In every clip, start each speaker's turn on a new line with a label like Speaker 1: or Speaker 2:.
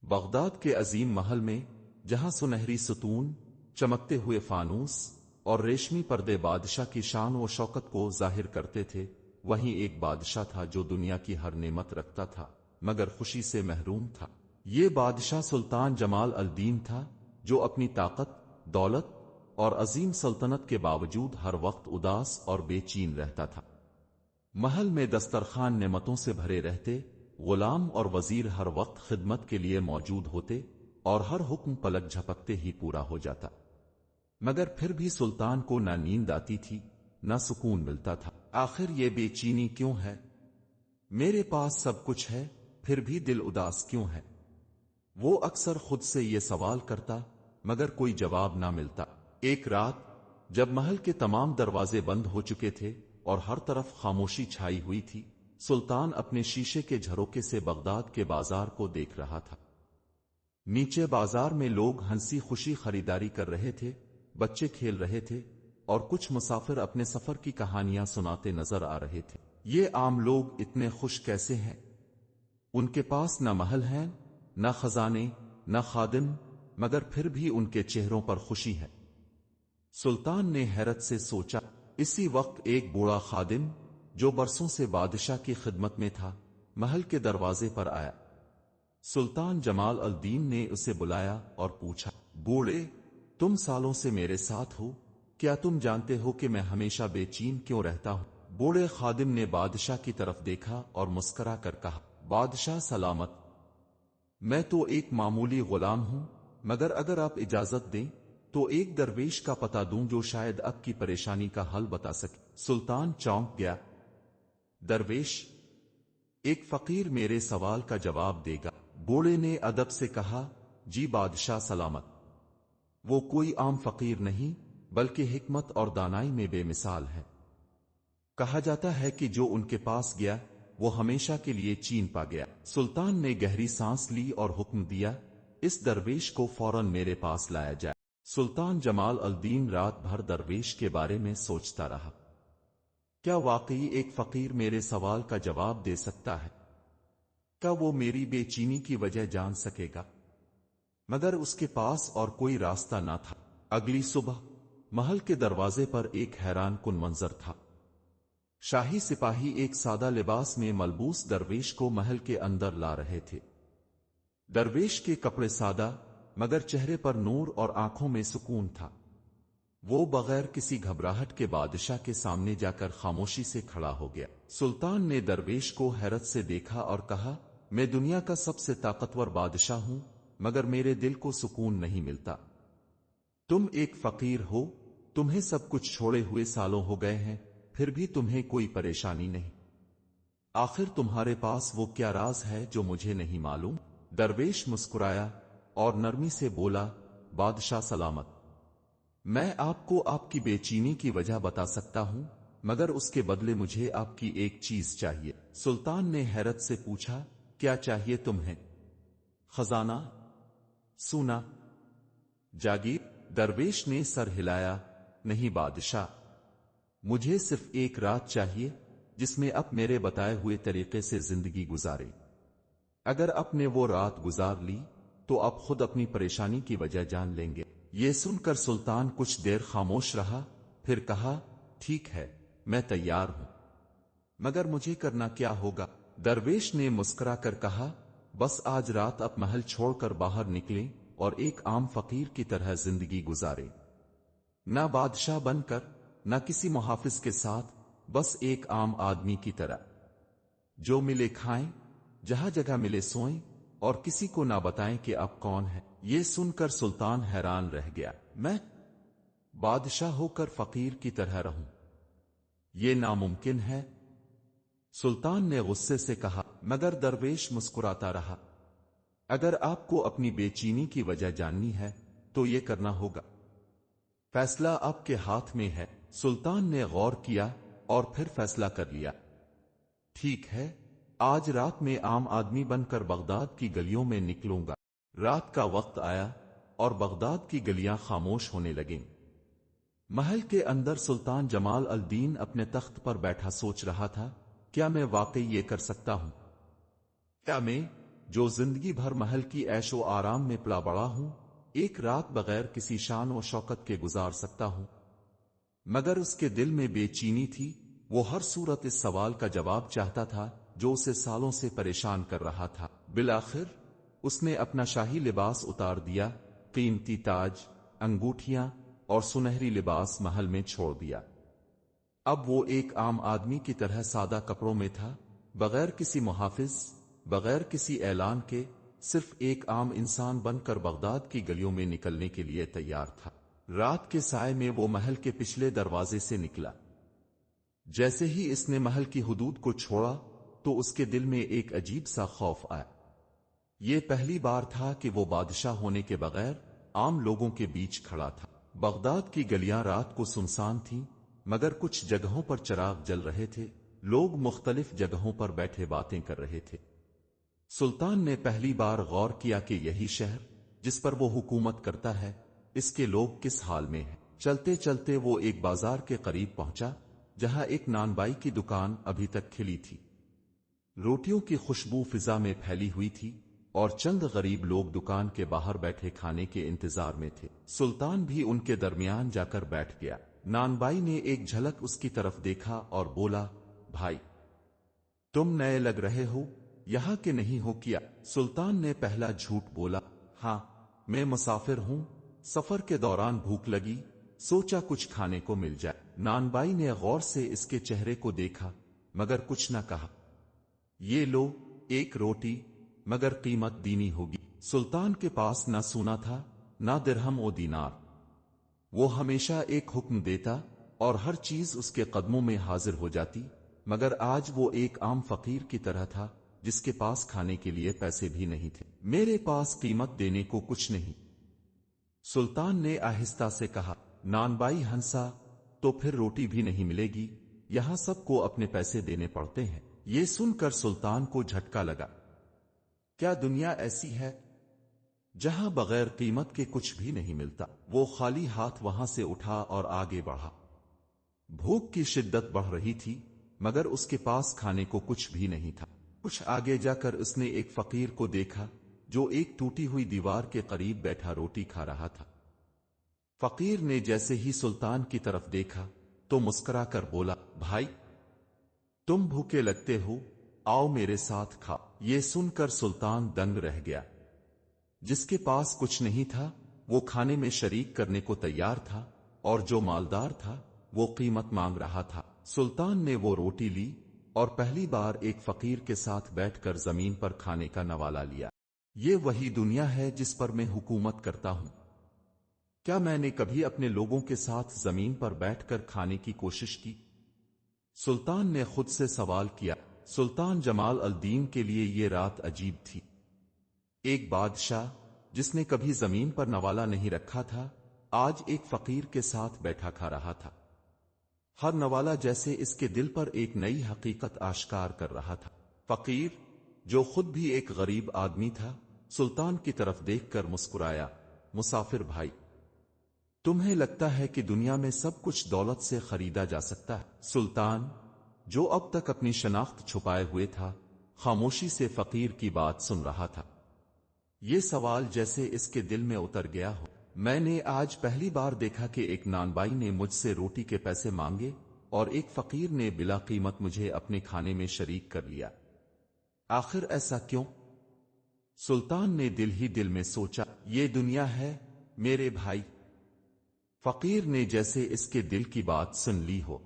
Speaker 1: Baghdad کے عظیم محل میں، جہاں سنہری ستون، چمکتے ہوئے فانوس اور ریشمی پردے بادشاہ کی شان و شوکت کو ظاہر کرتے تھے، وہیں ایک بادشاہ تھا جو دنیا کی ہر نعمت رکھتا تھا مگر خوشی سے محروم تھا۔ یہ بادشاہ سلطان جمال الدین تھا، جو اپنی طاقت، دولت اور عظیم سلطنت کے باوجود ہر وقت اداس اور بے چین رہتا تھا۔ محل میں دسترخوان نعمتوں سے بھرے رہتے، غلام اور وزیر ہر وقت خدمت کے لیے موجود ہوتے اور ہر حکم پلک جھپکتے ہی پورا ہو جاتا، مگر پھر بھی سلطان کو نہ نیند آتی تھی، نہ سکون ملتا تھا۔ آخر یہ بے چینی کیوں ہے؟ میرے پاس سب کچھ ہے، پھر بھی دل اداس کیوں ہے؟ وہ اکثر خود سے یہ سوال کرتا، مگر کوئی جواب نہ ملتا۔ ایک رات جب محل کے تمام دروازے بند ہو چکے تھے اور ہر طرف خاموشی چھائی ہوئی تھی، سلطان اپنے شیشے کے جھروکے سے بغداد کے بازار کو دیکھ رہا تھا۔ نیچے بازار میں لوگ ہنسی خوشی خریداری کر رہے تھے، بچے کھیل رہے تھے اور کچھ مسافر اپنے سفر کی کہانیاں سناتے نظر آ رہے تھے۔ یہ عام لوگ اتنے خوش کیسے ہیں؟ ان کے پاس نہ محل ہیں، نہ خزانے، نہ خادم، مگر پھر بھی ان کے چہروں پر خوشی ہے۔ سلطان نے حیرت سے سوچا۔ اسی وقت ایک بوڑھا خادم جو برسوں سے بادشاہ کی خدمت میں تھا، محل کے دروازے پر آیا۔ سلطان جمال الدین نے اسے بلایا اور پوچھا، بوڑھے، تم سالوں سے میرے ساتھ ہو، کیا تم جانتے ہو کہ میں ہمیشہ بے چین کیوں رہتا ہوں؟ بوڑھے خادم نے بادشاہ کی طرف دیکھا اور مسکرا کر کہا، بادشاہ سلامت، میں تو ایک معمولی غلام ہوں، مگر اگر آپ اجازت دیں تو ایک درویش کا پتہ دوں جو شاید آپ کی پریشانی کا حل بتا سکے۔ سلطان چونک گیا۔ درویش؟ ایک فقیر میرے سوال کا جواب دے گا؟ بوڑھے نے ادب سے کہا، جی بادشاہ سلامت، وہ کوئی عام فقیر نہیں بلکہ حکمت اور دانائی میں بے مثال ہے۔ کہا جاتا ہے کہ جو ان کے پاس گیا وہ ہمیشہ کے لیے چین پا گیا۔ سلطان نے گہری سانس لی اور حکم دیا، اس درویش کو فوراً میرے پاس لایا جائے۔ سلطان جمال الدین رات بھر درویش کے بارے میں سوچتا رہا۔ کیا واقعی ایک فقیر میرے سوال کا جواب دے سکتا ہے؟ کیا وہ میری بے چینی کی وجہ جان سکے گا؟ مگر اس کے پاس اور کوئی راستہ نہ تھا۔ اگلی صبح محل کے دروازے پر ایک حیران کن منظر تھا۔ شاہی سپاہی ایک سادہ لباس میں ملبوس درویش کو محل کے اندر لا رہے تھے۔ درویش کے کپڑے سادہ، مگر چہرے پر نور اور آنکھوں میں سکون تھا۔ وہ بغیر کسی گھبراہٹ کے بادشاہ کے سامنے جا کر خاموشی سے کھڑا ہو گیا۔ سلطان نے درویش کو حیرت سے دیکھا اور کہا، میں دنیا کا سب سے طاقتور بادشاہ ہوں، مگر میرے دل کو سکون نہیں ملتا۔ تم ایک فقیر ہو، تمہیں سب کچھ چھوڑے ہوئے سالوں ہو گئے ہیں، پھر بھی تمہیں کوئی پریشانی نہیں۔ آخر تمہارے پاس وہ کیا راز ہے جو مجھے نہیں معلوم؟ درویش مسکرایا اور نرمی سے بولا، بادشاہ سلامت، میں آپ کو آپ کی بے چینی کی وجہ بتا سکتا ہوں، مگر اس کے بدلے مجھے آپ کی ایک چیز چاہیے۔ سلطان نے حیرت سے پوچھا، کیا چاہیے تمہیں؟ خزانہ؟ سونا؟ جاگیر؟ درویش نے سر ہلایا، نہیں بادشاہ، مجھے صرف ایک رات چاہیے جس میں آپ میرے بتائے ہوئے طریقے سے زندگی گزارے۔ اگر آپ نے وہ رات گزار لی تو آپ خود اپنی پریشانی کی وجہ جان لیں گے۔ یہ سن کر سلطان کچھ دیر خاموش رہا، پھر کہا، ٹھیک ہے، میں تیار ہوں، مگر مجھے کرنا کیا ہوگا؟ درویش نے مسکرا کر کہا، بس آج رات آپ محل چھوڑ کر باہر نکلیں اور ایک عام فقیر کی طرح زندگی گزاریں، نہ بادشاہ بن کر، نہ کسی محافظ کے ساتھ، بس ایک عام آدمی کی طرح۔ جو ملے کھائیں، جہاں جگہ ملے سوئیں، اور کسی کو نہ بتائیں کہ آپ کون ہیں۔ یہ سن کر سلطان حیران رہ گیا۔ میں بادشاہ ہو کر فقیر کی طرح رہوں؟ یہ ناممکن ہے۔ سلطان نے غصے سے کہا، مگر درویش مسکراتا رہا، اگر آپ کو اپنی بے چینی کی وجہ جاننی ہے تو یہ کرنا ہوگا۔ فیصلہ آپ کے ہاتھ میں ہے۔ سلطان نے غور کیا اور پھر فیصلہ کر لیا، ٹھیک ہے، آج رات میں عام آدمی بن کر بغداد کی گلیوں میں نکلوں گا۔ رات کا وقت آیا اور بغداد کی گلیاں خاموش ہونے لگیں۔ محل کے اندر سلطان جمال الدین اپنے تخت پر بیٹھا سوچ رہا تھا، کیا میں واقعی یہ کر سکتا ہوں؟ کیا میں جو زندگی بھر محل کی عیش و آرام میں پلا بڑا ہوں، ایک رات بغیر کسی شان و شوکت کے گزار سکتا ہوں؟ مگر اس کے دل میں بے چینی تھی، وہ ہر صورت اس سوال کا جواب چاہتا تھا جو اسے سالوں سے پریشان کر رہا تھا۔ بالآخر اس نے اپنا شاہی لباس اتار دیا، قیمتی تاج، انگوٹھیاں اور سنہری لباس محل میں چھوڑ دیا۔ اب وہ ایک عام آدمی کی طرح سادہ کپڑوں میں تھا، بغیر کسی محافظ، بغیر کسی اعلان کے، صرف ایک عام انسان بن کر بغداد کی گلیوں میں نکلنے کے لیے تیار تھا۔ رات کے سائے میں وہ محل کے پچھلے دروازے سے نکلا۔ جیسے ہی اس نے محل کی حدود کو چھوڑا تو اس کے دل میں ایک عجیب سا خوف آیا۔ یہ پہلی بار تھا کہ وہ بادشاہ ہونے کے بغیر عام لوگوں کے بیچ کھڑا تھا۔ بغداد کی گلیاں رات کو سنسان تھیں، مگر کچھ جگہوں پر چراغ جل رہے تھے، لوگ مختلف جگہوں پر بیٹھے باتیں کر رہے تھے۔ سلطان نے پہلی بار غور کیا کہ یہی شہر جس پر وہ حکومت کرتا ہے، اس کے لوگ کس حال میں ہیں۔ چلتے چلتے وہ ایک بازار کے قریب پہنچا جہاں ایک نان بائی کی دکان ابھی تک کھلی تھی۔ روٹیوں کی خوشبو فضا میں پھیلی ہوئی تھی اور چند غریب لوگ دکان کے باہر بیٹھے کھانے کے انتظار میں تھے۔ سلطان بھی ان کے درمیان جا کر بیٹھ گیا۔ نان بائی نے ایک جھلک اس کی طرف دیکھا اور بولا، بھائی تم نئے لگ رہے ہو، یہاں کے نہیں ہو کیا؟ سلطان نے پہلا جھوٹ بولا، ہاں میں مسافر ہوں، سفر کے دوران بھوک لگی، سوچا کچھ کھانے کو مل جائے۔ نان بائی نے غور سے اس کے چہرے کو دیکھا مگر کچھ نہ کہا۔ یہ لو ایک روٹی، مگر قیمت دینی ہوگی۔ سلطان کے پاس نہ سونا تھا، نہ درہم و دینار۔ وہ ہمیشہ ایک حکم دیتا اور ہر چیز اس کے قدموں میں حاضر ہو جاتی، مگر آج وہ ایک عام فقیر کی طرح تھا جس کے پاس کھانے کے لیے پیسے بھی نہیں تھے۔ میرے پاس قیمت دینے کو کچھ نہیں، سلطان نے آہستہ سے کہا۔ نان بائی ہنسا، تو پھر روٹی بھی نہیں ملے گی، یہاں سب کو اپنے پیسے دینے پڑتے ہیں۔ یہ سن کر سلطان کو جھٹکا لگا۔ کیا دنیا ایسی ہے جہاں بغیر قیمت کے کچھ بھی نہیں ملتا؟ وہ خالی ہاتھ وہاں سے اٹھا اور آگے بڑھا۔ بھوک کی شدت بڑھ رہی تھی مگر اس کے پاس کھانے کو کچھ بھی نہیں تھا۔ کچھ آگے جا کر اس نے ایک فقیر کو دیکھا جو ایک ٹوٹی ہوئی دیوار کے قریب بیٹھا روٹی کھا رہا تھا۔ فقیر نے جیسے ہی سلطان کی طرف دیکھا تو مسکرا کر بولا، بھائی تم بھوکے لگتے ہو، آؤ میرے ساتھ کھاؤ۔ یہ سن کر سلطان دنگ رہ گیا۔ جس کے پاس کچھ نہیں تھا وہ کھانے میں شریک کرنے کو تیار تھا، اور جو مالدار تھا وہ قیمت مانگ رہا تھا۔ سلطان نے وہ روٹی لی اور پہلی بار ایک فقیر کے ساتھ بیٹھ کر زمین پر کھانے کا نوالا لیا۔ یہ وہی دنیا ہے جس پر میں حکومت کرتا ہوں۔ کیا میں نے کبھی اپنے لوگوں کے ساتھ زمین پر بیٹھ کر کھانے کی کوشش کی؟ سلطان نے خود سے سوال کیا۔ سلطان جمال الدین کے لیے یہ رات عجیب تھی۔ ایک بادشاہ جس نے کبھی زمین پر نوالا نہیں رکھا تھا، آج ایک فقیر کے ساتھ بیٹھا کھا رہا تھا۔ ہر نوالا جیسے اس کے دل پر ایک نئی حقیقت آشکار کر رہا تھا۔ فقیر جو خود بھی ایک غریب آدمی تھا، سلطان کی طرف دیکھ کر مسکرایا، مسافر بھائی تمہیں لگتا ہے کہ دنیا میں سب کچھ دولت سے خریدا جا سکتا ہے؟ سلطان جو اب تک اپنی شناخت چھپائے ہوئے تھا، خاموشی سے فقیر کی بات سن رہا تھا۔ یہ سوال جیسے اس کے دل میں اتر گیا ہو۔ میں نے آج پہلی بار دیکھا کہ ایک نان بائی نے مجھ سے روٹی کے پیسے مانگے اور ایک فقیر نے بلا قیمت مجھے اپنے کھانے میں شریک کر لیا۔ آخر ایسا کیوں؟ سلطان نے دل ہی دل میں سوچا، یہ دنیا ہے میرے بھائی۔ فقیر نے جیسے اس کے دل کی بات سن لی ہو۔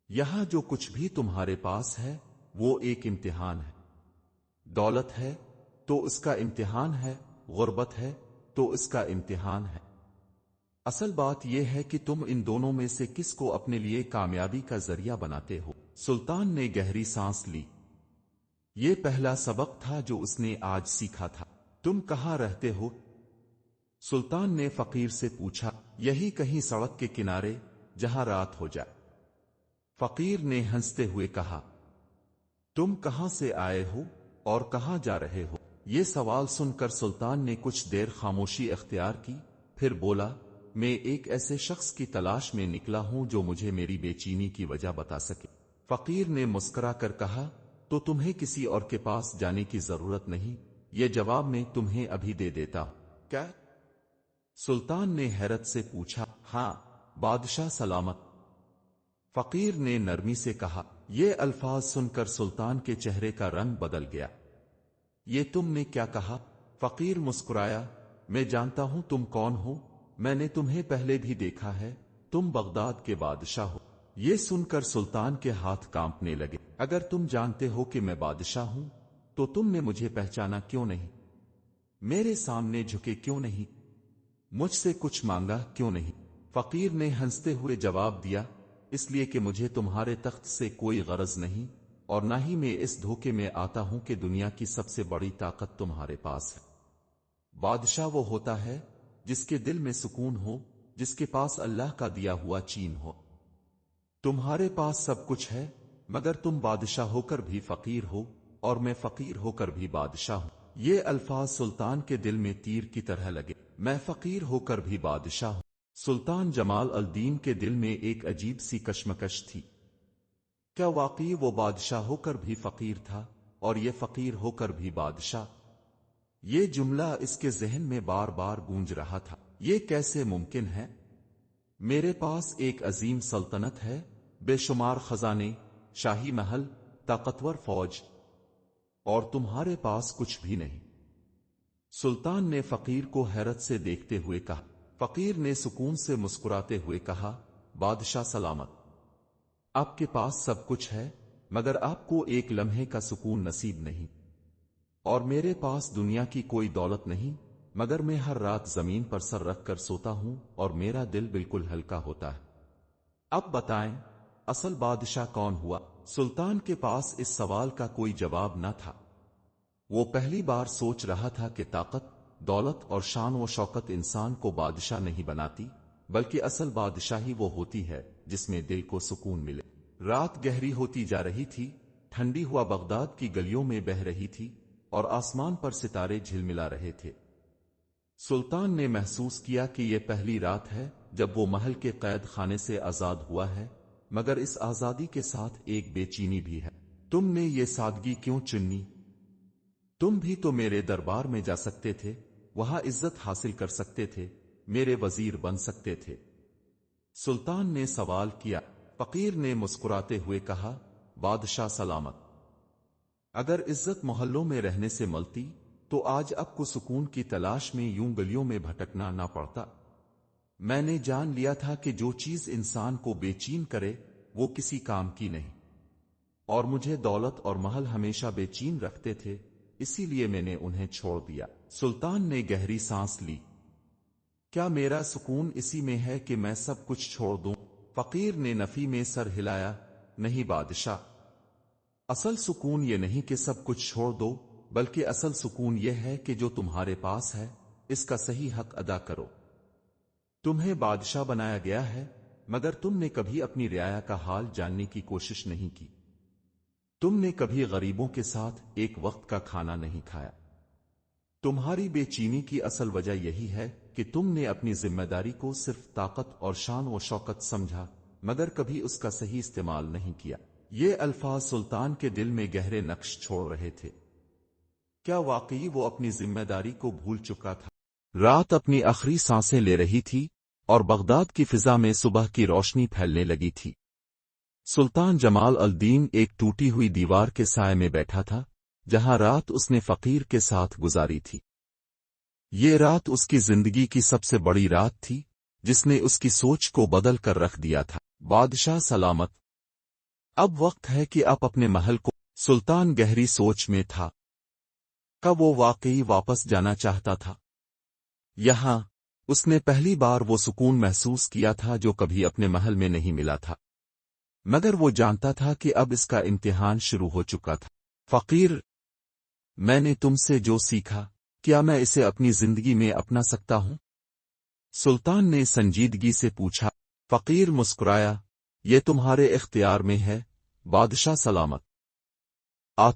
Speaker 1: یہاں جو کچھ بھی تمہارے پاس ہے وہ ایک امتحان ہے۔ دولت ہے تو اس کا امتحان ہے، غربت ہے تو اس کا امتحان ہے۔ اصل بات یہ ہے کہ تم ان دونوں میں سے کس کو اپنے لیے کامیابی کا ذریعہ بناتے ہو۔ سلطان نے گہری سانس لی۔ یہ پہلا سبق تھا جو اس نے آج سیکھا تھا۔ تم کہاں رہتے ہو؟ سلطان نے فقیر سے پوچھا۔ یہی کہیں سڑک کے کنارے جہاں رات ہو جائے۔ فقیر نے ہنستے ہوئے کہا۔ تم کہاں سے آئے ہو اور کہاں جا رہے ہو؟ یہ سوال سن کر سلطان نے کچھ دیر خاموشی اختیار کی، پھر بولا، میں ایک ایسے شخص کی تلاش میں نکلا ہوں جو مجھے میری بے چینی کی وجہ بتا سکے۔ فقیر نے مسکرا کر کہا، تو تمہیں کسی اور کے پاس جانے کی ضرورت نہیں، یہ جواب میں تمہیں ابھی دے دیتا ہوں۔ کیا؟ سلطان نے حیرت سے پوچھا۔ ہاں بادشاہ سلامت، فقیر نے نرمی سے کہا۔ یہ الفاظ سن کر سلطان کے چہرے کا رنگ بدل گیا۔ یہ تم نے کیا کہا؟ فقیر مسکرایا۔ میں جانتا ہوں تم کون ہو، میں نے تمہیں پہلے بھی دیکھا ہے، تم بغداد کے بادشاہ ہو۔ یہ سن کر سلطان کے ہاتھ کانپنے لگے۔ اگر تم جانتے ہو کہ میں بادشاہ ہوں تو تم نے مجھے پہچانا کیوں نہیں؟ میرے سامنے جھکے کیوں نہیں؟ مجھ سے کچھ مانگا کیوں نہیں؟ فقیر نے ہنستے ہوئے جواب دیا، اس لیے کہ مجھے تمہارے تخت سے کوئی غرض نہیں، اور نہ ہی میں اس دھوکے میں آتا ہوں کہ دنیا کی سب سے بڑی طاقت تمہارے پاس ہے۔ بادشاہ وہ ہوتا ہے جس کے دل میں سکون ہو، جس کے پاس اللہ کا دیا ہوا چین ہو۔ تمہارے پاس سب کچھ ہے، مگر تم بادشاہ ہو کر بھی فقیر ہو، اور میں فقیر ہو کر بھی بادشاہ ہوں۔ یہ الفاظ سلطان کے دل میں تیر کی طرح لگے۔ میں فقیر ہو کر بھی بادشاہ ہوں۔ سلطان جمال الدین کے دل میں ایک عجیب سی کشمکش تھی۔ کیا واقعی وہ بادشاہ ہو کر بھی فقیر تھا، اور یہ فقیر ہو کر بھی بادشاہ؟ یہ جملہ اس کے ذہن میں بار بار گونج رہا تھا۔ یہ کیسے ممکن ہے؟ میرے پاس ایک عظیم سلطنت ہے، بے شمار خزانے، شاہی محل، طاقتور فوج، اور تمہارے پاس کچھ بھی نہیں۔ سلطان نے فقیر کو حیرت سے دیکھتے ہوئے کہا۔ فقیر نے سکون سے مسکراتے ہوئے کہا، بادشاہ سلامت، آپ کے پاس سب کچھ ہے، مگر آپ کو ایک لمحے کا سکون نصیب نہیں، اور میرے پاس دنیا کی کوئی دولت نہیں، مگر میں ہر رات زمین پر سر رکھ کر سوتا ہوں اور میرا دل بالکل ہلکا ہوتا ہے۔ اب بتائیں اصل بادشاہ کون ہوا؟ سلطان کے پاس اس سوال کا کوئی جواب نہ تھا۔ وہ پہلی بار سوچ رہا تھا کہ طاقت، دولت اور شان و شوکت انسان کو بادشاہ نہیں بناتی، بلکہ اصل بادشاہی وہ ہوتی ہے جس میں دل کو سکون ملے۔ رات گہری ہوتی جا رہی تھی، ٹھنڈی ہوا بغداد کی گلیوں میں بہہ رہی تھی، اور آسمان پر ستارے جھلملا رہے تھے۔ سلطان نے محسوس کیا کہ یہ پہلی رات ہے جب وہ محل کے قید خانے سے آزاد ہوا ہے، مگر اس آزادی کے ساتھ ایک بے چینی بھی ہے۔ تم نے یہ سادگی کیوں چنی؟ تم بھی تو میرے دربار میں جا سکتے تھے، وہاں عزت حاصل کر سکتے تھے، میرے وزیر بن سکتے تھے۔ سلطان نے سوال کیا۔ فقیر نے مسکراتے ہوئے کہا، بادشاہ سلامت، اگر عزت محلوں میں رہنے سے ملتی تو آج آپ کو سکون کی تلاش میں یوں گلیوں میں بھٹکنا نہ پڑتا۔ میں نے جان لیا تھا کہ جو چیز انسان کو بے چین کرے وہ کسی کام کی نہیں، اور مجھے دولت اور محل ہمیشہ بے چین رکھتے تھے، اسی لیے میں نے انہیں چھوڑ دیا۔ سلطان نے گہری سانس لی۔ کیا میرا سکون اسی میں ہے کہ میں سب کچھ چھوڑ دوں؟ فقیر نے نفی میں سر ہلایا۔ نہیں بادشاہ، اصل سکون یہ نہیں کہ سب کچھ چھوڑ دو، بلکہ اصل سکون یہ ہے کہ جو تمہارے پاس ہے اس کا صحیح حق ادا کرو۔ تمہیں بادشاہ بنایا گیا ہے، مگر تم نے کبھی اپنی رعایا کا حال جاننے کی کوشش نہیں کی۔ تم نے کبھی غریبوں کے ساتھ ایک وقت کا کھانا نہیں کھایا۔ تمہاری بے چینی کی اصل وجہ یہی ہے کہ تم نے اپنی ذمہ داری کو صرف طاقت اور شان و شوکت سمجھا، مگر کبھی اس کا صحیح استعمال نہیں کیا۔ یہ الفاظ سلطان کے دل میں گہرے نقش چھوڑ رہے تھے۔ کیا واقعی وہ اپنی ذمہ داری کو بھول چکا تھا؟ رات اپنی آخری سانسیں لے رہی تھی، اور بغداد کی فضا میں صبح کی روشنی پھیلنے لگی تھی۔ سلطان جمال الدین ایک ٹوٹی ہوئی دیوار کے سائے میں بیٹھا تھا، جہاں رات اس نے فقیر کے ساتھ گزاری تھی۔ یہ رات اس کی زندگی کی سب سے بڑی رات تھی، جس نے اس کی سوچ کو بدل کر رکھ دیا تھا۔ بادشاہ سلامت، اب وقت ہے کہ آپ اپنے محل کو۔ سلطان گہری سوچ میں تھا۔ کب وہ واقعی واپس جانا چاہتا تھا؟ یہاں اس نے پہلی بار وہ سکون محسوس کیا تھا جو کبھی اپنے محل میں نہیں ملا تھا، مگر وہ جانتا تھا کہ اب اس کا امتحان شروع ہو چکا تھا۔ فقیر، میں نے تم سے جو سیکھا، کیا میں اسے اپنی زندگی میں اپنا سکتا ہوں؟ سلطان نے سنجیدگی سے پوچھا۔ فقیر مسکرایا، یہ تمہارے اختیار میں ہے، بادشاہ سلامت۔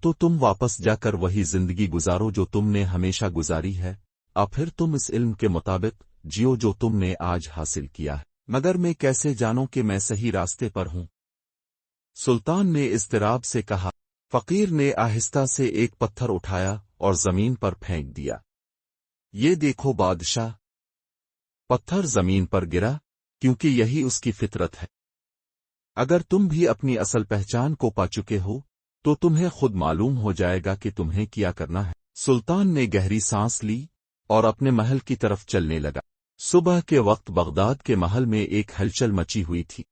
Speaker 1: تو تم واپس جا کر وہی زندگی گزارو جو تم نے ہمیشہ گزاری ہے، پھر تم اس علم کے مطابق جیو جو تم نے آج حاصل کیا ہے۔ مگر میں کیسے جانوں کہ میں صحیح راستے پر ہوں؟ سلطان نے اضطراب سے کہا۔ فقیر نے آہستہ سے ایک پتھر اٹھایا اور زمین پر پھینک دیا۔ یہ دیکھو بادشاہ! پتھر زمین پر گرا، کیونکہ یہی اس کی فطرت ہے۔ اگر تم بھی اپنی اصل پہچان کو پا چکے ہو تو تمہیں خود معلوم ہو جائے گا کہ تمہیں کیا کرنا ہے۔ سلطان نے گہری سانس لی اور اپنے محل کی طرف چلنے لگا۔ صبح کے وقت بغداد کے محل میں ایک ہلچل مچی ہوئی تھی۔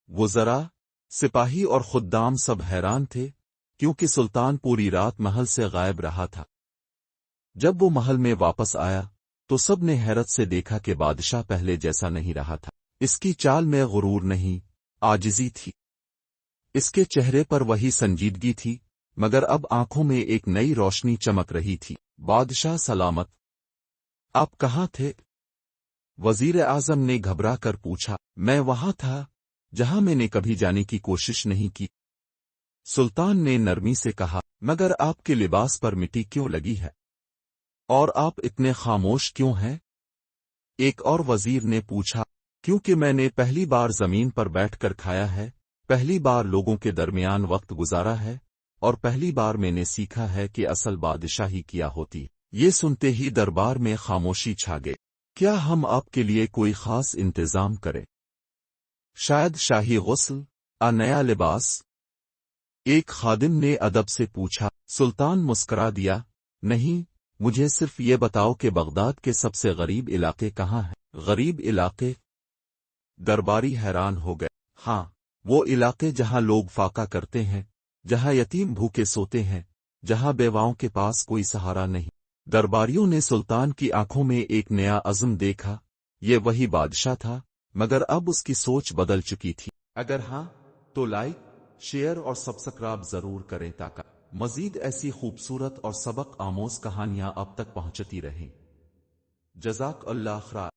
Speaker 1: وزراء، سپاہی اور خدام سب حیران تھے، کیونکہ سلطان پوری رات محل سے غائب رہا تھا۔ جب وہ محل میں واپس آیا تو سب نے حیرت سے دیکھا کہ بادشاہ پہلے جیسا نہیں رہا تھا۔ اس کی چال میں غرور نہیں، عاجزی تھی۔ اس کے چہرے پر وہی سنجیدگی تھی، مگر اب آنکھوں میں ایک نئی روشنی چمک رہی تھی۔ بادشاہ سلامت! آپ کہاں تھے؟ وزیر اعظم نے گھبرا کر پوچھا۔ میں وہاں تھا جہاں میں نے کبھی جانے کی کوشش نہیں کی، سلطان نے نرمی سے کہا۔ مگر آپ کے لباس پر مٹی کیوں لگی ہے؟ اور آپ اتنے خاموش کیوں ہیں؟ ایک اور وزیر نے پوچھا۔ کیونکہ میں نے پہلی بار زمین پر بیٹھ کر کھایا ہے، پہلی بار لوگوں کے درمیان وقت گزارا ہے، اور پہلی بار میں نے سیکھا ہے کہ اصل بادشاہی کیا ہوتی۔ یہ سنتے ہی دربار میں خاموشی چھا گئی۔ کیا ہم آپ کے لیے کوئی خاص انتظام کریں؟ شاید شاہی غسل، نیا لباس؟ ایک خادم نے ادب سے پوچھا۔ سلطان مسکرا دیا۔ نہیں، مجھے صرف یہ بتاؤ کہ بغداد کے سب سے غریب علاقے کہاں ہیں؟ غریب علاقے؟ درباری حیران ہو گئے۔ ہاں، وہ علاقے جہاں لوگ فاقہ کرتے ہیں، جہاں یتیم بھوکے سوتے ہیں، جہاں بیواؤں کے پاس کوئی سہارا نہیں۔ درباریوں نے سلطان کی آنکھوں میں ایک نیا عزم دیکھا۔ یہ وہی بادشاہ تھا، مگر اب اس کی سوچ بدل چکی تھی۔ اگر ہاں تو لائک، شیئر اور سبسکرائب ضرور کریں تاکہ مزید ایسی خوبصورت اور سبق آموز کہانیاں آپ تک پہنچتی رہیں۔ جزاک اللہ خیر۔